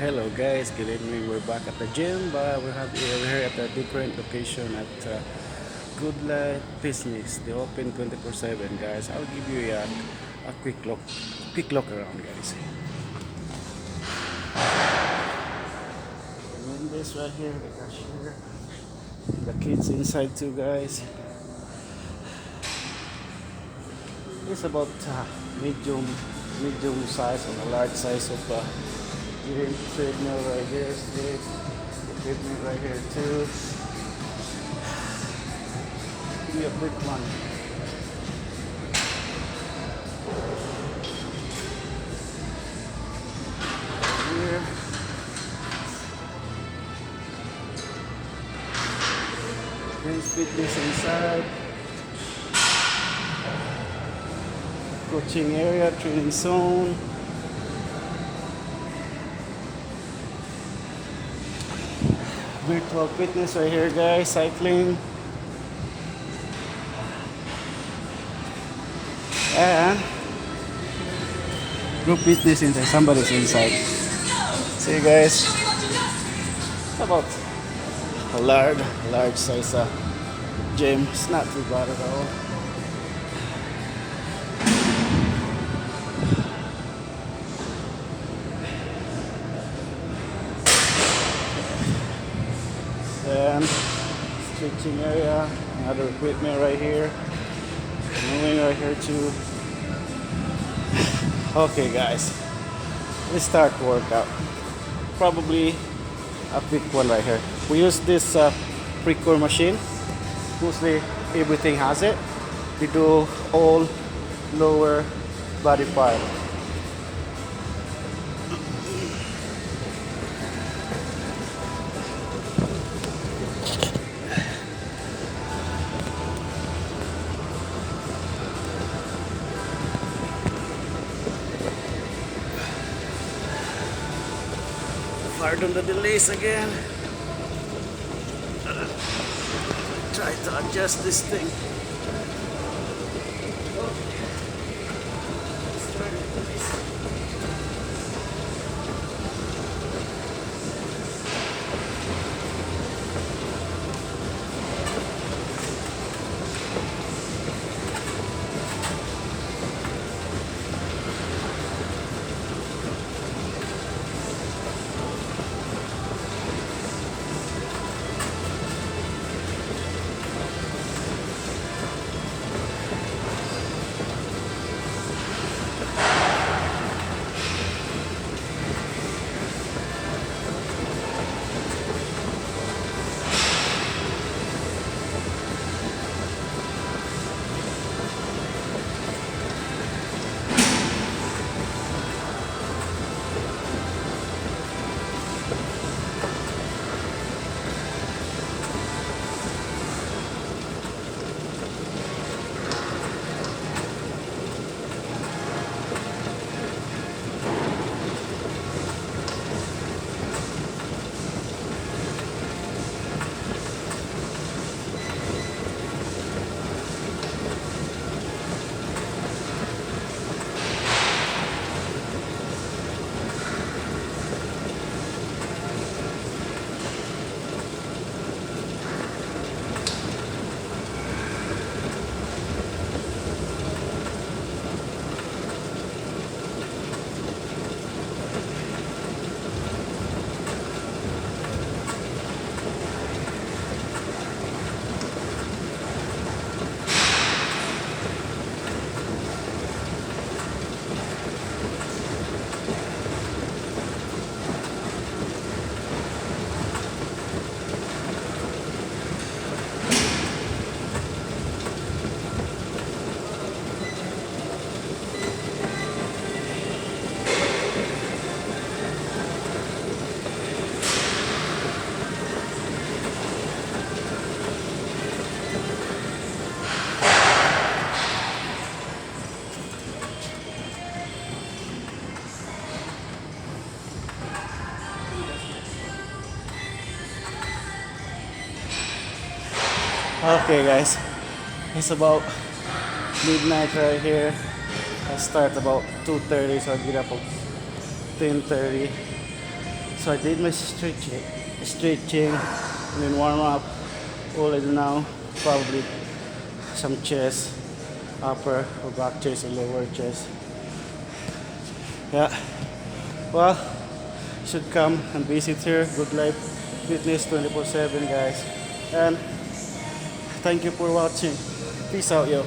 Hello guys, good evening. We're back at the gym, but we're here at a different location at Good Light Business. They open 24/7, guys. I'll give you a quick look around, guys. And then this right here, the cashier, the kids inside too, guys. It's about medium, medium size and a large size of gym treadmill right here, sticks, equipment right here too. Give me a quick one. Here. Men's fitness inside. Coaching area, training zone. Virtual fitness right here, guys. Cycling. And group fitness inside. Somebody's inside. See you guys. It's about a large size gym. It's not too bad at all. And stretching area, another equipment right here. Moving right here too. Okay guys, let's start workout. Probably a quick one right here. We use this Precor machine. Mostly everything has it. We do all lower body part. Pardon the delays again. Try to adjust this thing. Okay guys, it's about midnight right here. I start about 2:30, so I get up at 10:30. So I did my stretching, and then warm up. All I do now, probably some chest, upper or back chest or lower chest. Yeah. Well, should come and visit here. Good Life Fitness 24/7, guys. And thank you for watching. Peace out, yo.